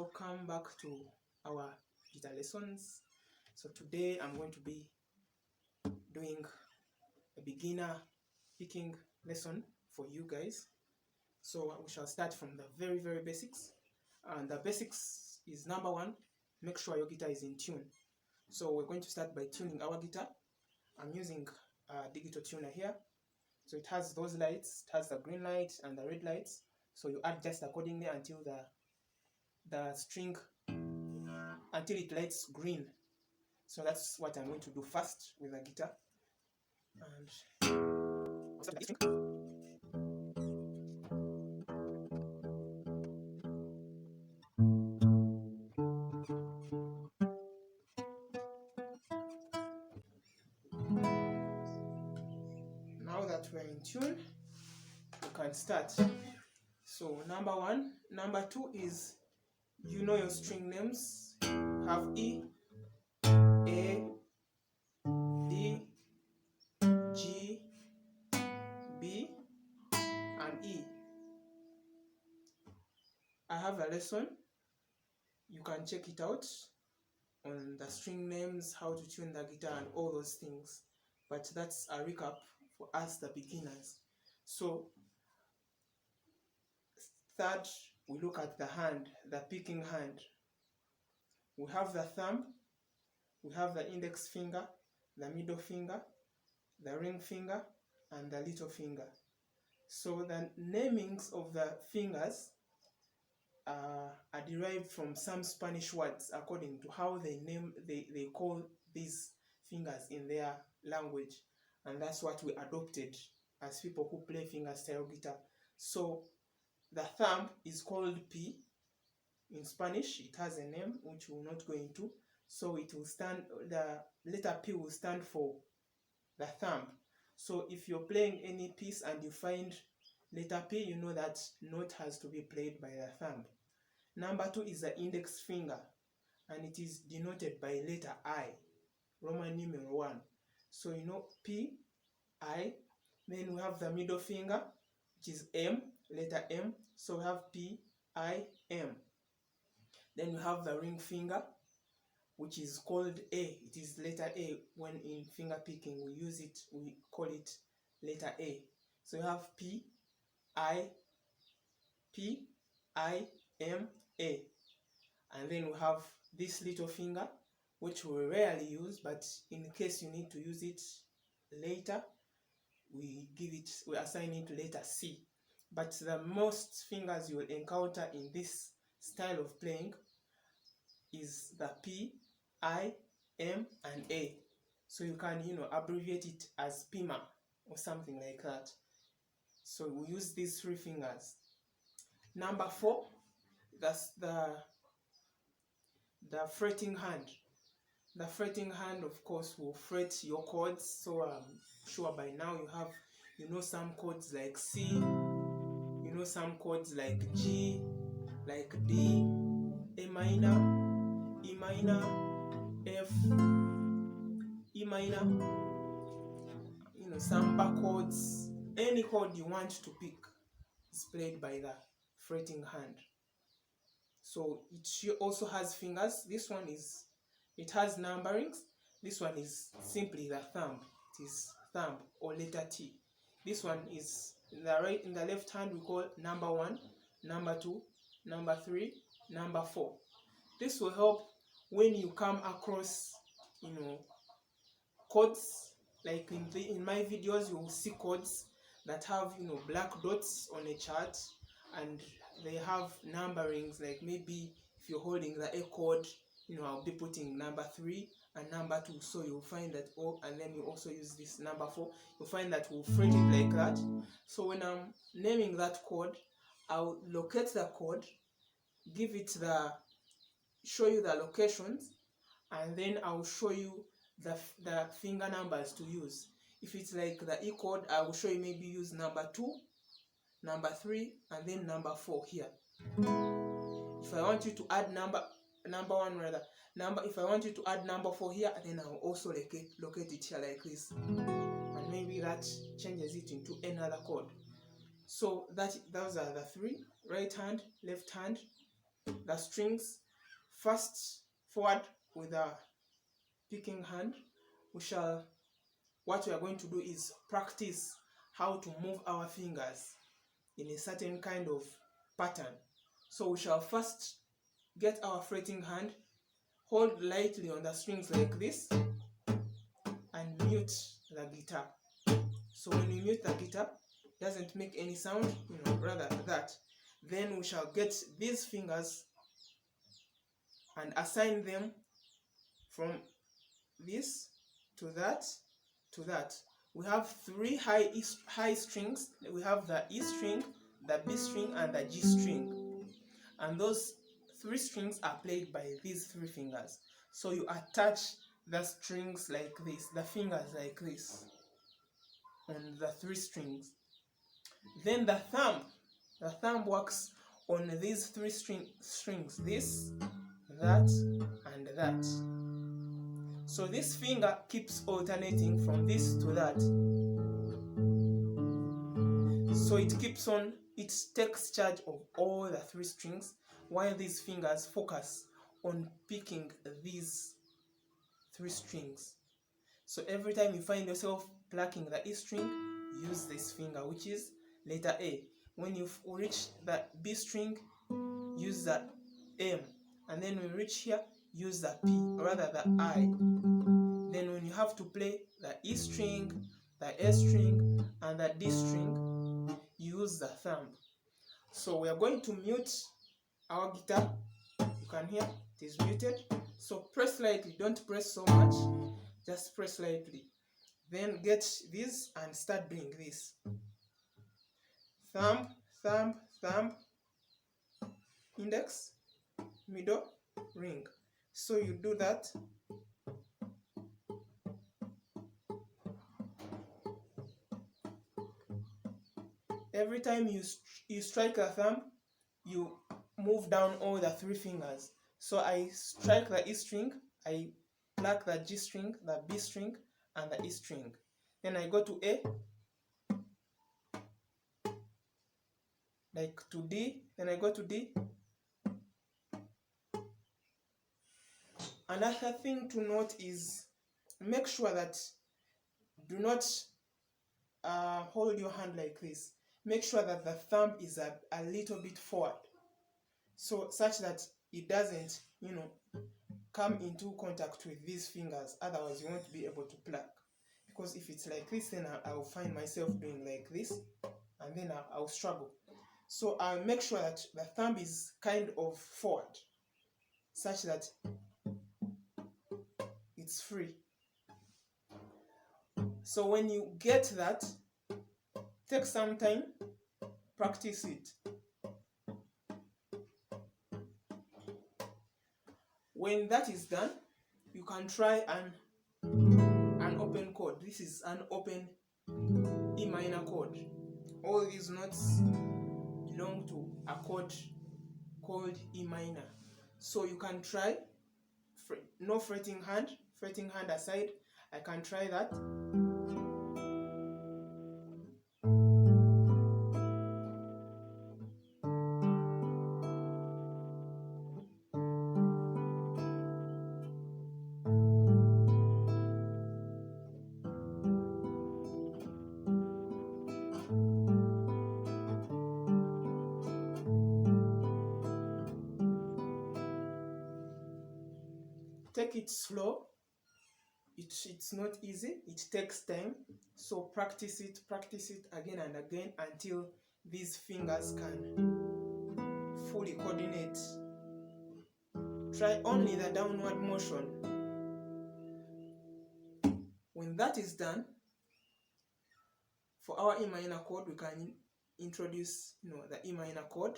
welcome back to our guitar lessons. So today I'm going to be doing a beginner picking lesson for you guys. So we shall start from the very basics, and the basics is number one, make sure your guitar is in tune. So we're going to start by tuning our guitar. I'm using a digital tuner here. So it has those lights, it has the green light and the red lights. So you adjust accordingly until the string, until it lights green. So that's what I'm going to do first with the guitar. And now that we're in tune, we can start. So number one. Number two is, you know your string names. Have E, A, D, G, B, and E. I have a lesson. You can check it out on the string names, how to tune the guitar and all those things. But that's a recap for us, the beginners. So third, we look at the hand, the picking hand. We have the thumb, we have the index finger, the middle finger, the ring finger, and the little finger. So the namings of the fingers are derived from some Spanish words according to how they call these fingers in their language. And that's what we adopted as people who play fingerstyle guitar. So the thumb is called P. In Spanish, it has a name which we'll not go into. So it will stand, the letter P will stand for the thumb. So if you're playing any piece and you find letter P, you know that note has to be played by the thumb. Number two is the index finger, and it is denoted by letter I, Roman numeral 1. So you know P, I. Then we have the middle finger, which is M, letter M. So we have P, I, M. Then we have the ring finger, which is called A. It is letter A. When in finger picking we use it, we call it letter A. So you have P, I, M, A. And then we have this little finger, which we rarely use, but in case you need to use it later, we assign it to letter C. But the most fingers you will encounter in this style of playing is the P, I, M, and A. So you can, abbreviate it as PIMA or something like that. So we use these three fingers. Number four, that's the fretting hand. The fretting hand, of course, will fret your chords. So I'm sure by now you know some chords like C, you know some chords like G, like D, A minor, E minor, F, E minor, some bar chords. Any chord you want to pick is played by the fretting hand. So it also has fingers. This one it has numberings. This one is simply the thumb. It is thumb or letter T. This one is in the left hand we call number 1, number 2, number 3, number 4. This will help when you come across chords. Like in my videos, you will see chords that have black dots on a chart, and they have numberings. Like maybe if you're holding the A chord, I'll be putting number 3 and number 2. So you'll find that, and then you also use this number 4. You'll find that we'll fret it like that. So when I'm naming that chord, I'll locate the chord, show you the locations, and then I'll show you the finger numbers to use. If it's like the E chord, I will show you maybe use number 2, number 3, and then number 4 here. If I want you to add number 1 rather, if I want you to add number 4 here, then I'll also locate it here like this, and maybe that changes it into another chord. So those are the 3: right hand, left hand, the strings fast forward with the picking hand, what we are going to do is practice how to move our fingers in a certain kind of pattern. So we shall first get our fretting hand, hold lightly on the strings like this, and mute the guitar. So when we mute the guitar, it doesn't make any sound, rather that. Then we shall get these fingers and assign them from this to that to that. We have three high strings. We have the E string, the B string, and the G string. And those three strings are played by these three fingers. So you attach the strings like this, the fingers like this, on the three strings. Then the thumb works on these three strings, this, that, and that. So this finger keeps alternating from this to that. So it keeps on, it takes charge of all the three strings, while these fingers focus on picking these three strings. So every time you find yourself plucking the E string, use this finger, which is letter A. When you reach the B string, use the M. And then when you reach here, use the P, or rather the I. Then when you have to play the E string, the A string, and the D string, use the thumb. So we are going to mute our guitar. You can hear it is muted. So press lightly, don't press so much, just press lightly. Then get this and start doing this. Thumb, thumb, thumb, index, middle, ring. So you do that. Every time you strike the thumb, you move down all the three fingers. So I strike the E string, I pluck the G string, the B string, and the E string. Then I go to A, like to D, then I go to D. Another thing to note is make sure that do not hold your hand like this. Make sure that the thumb is a little bit forward, so such that it doesn't, come into contact with these fingers. Otherwise, you won't be able to pluck. Because if it's like this, then I'll find myself doing like this, and then I'll struggle. So I'll make sure that the thumb is kind of forward, such that it's free. So when you get that, take some time, practice it. When that is done, you can try an open chord. This is an open E minor chord. All these notes belong to a chord called E minor. So you can try, no fretting hand aside, I can try that. Take it slow. It's not easy, it takes time. So practice it again and again until these fingers can fully coordinate. Try only the downward motion. When that is done, for our E minor chord, we can introduce the E minor chord.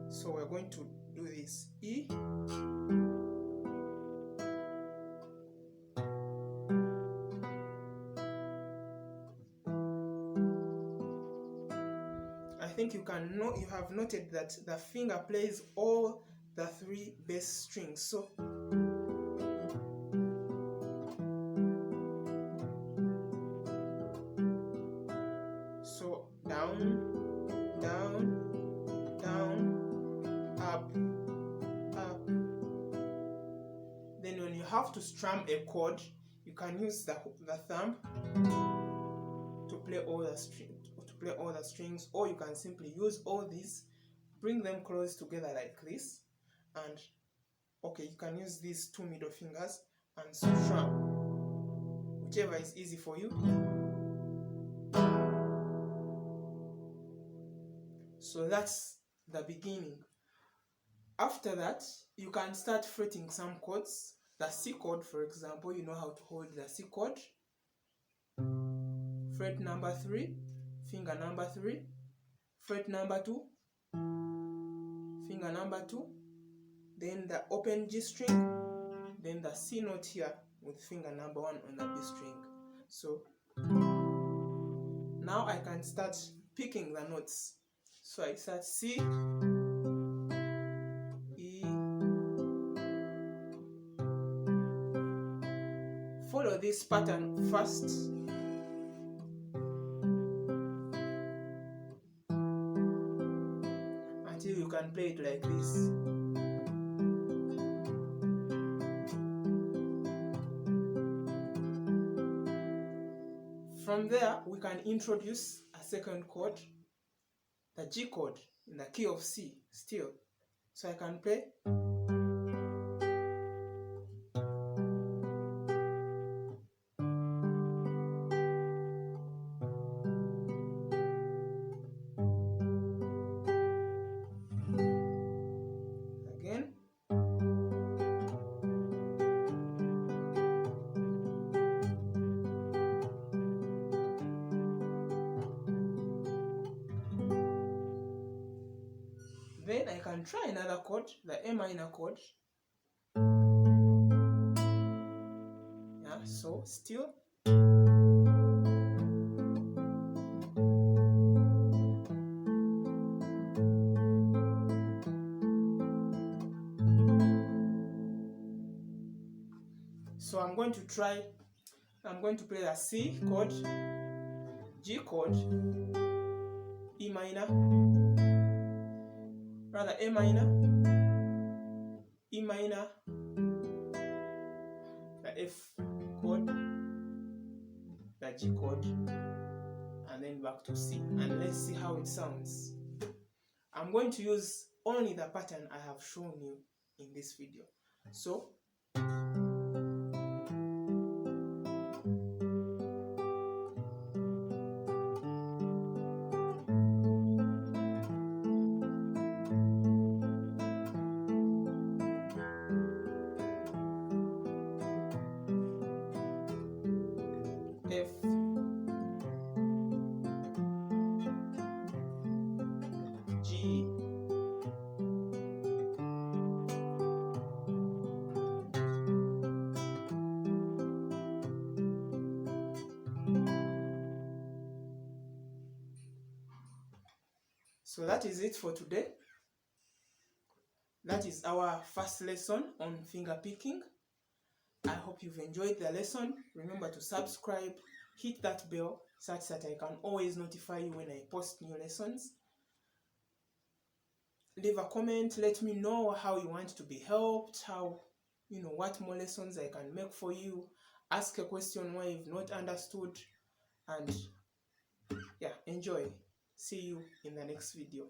So we're going to do this E, I think you have noted that the finger plays all the three bass strings. So down, down, down, up, up. Then when you have to strum a chord, you can use the thumb to play all the strings, or you can simply use all these, bring them close together like this, and okay, you can use these two middle fingers and strum, whichever is easy for you. So that's the beginning. After that, you can start fretting some chords. The C chord, for example, you know how to hold the C chord. Fret number 3, finger number 3, fret number 2, finger number 2, then the open G string, then the C note here with finger number 1 on the B string. So now I can start picking the notes. So I start C, E, follow this pattern first, until you can play it like this. From there, we can introduce a second chord, the G chord, in the key of C still. So I can play. Again. Then I can try another chord, the A minor chord. Yeah, so still. So I'm going to play the C chord, G chord, E minor, rather A minor, E minor, the F chord, the G chord, and then back to C. And let's see how it sounds. I'm going to use only the pattern I have shown you in this video. So F, G, so that is it for today. That is our first lesson on finger picking. I hope you've enjoyed the lesson. Remember to subscribe, hit that bell such that I can always notify you when I post new lessons. Leave a comment, let me know how you want to be helped, what more lessons I can make for you. Ask a question where you've not understood, and yeah, enjoy. See you in the next video.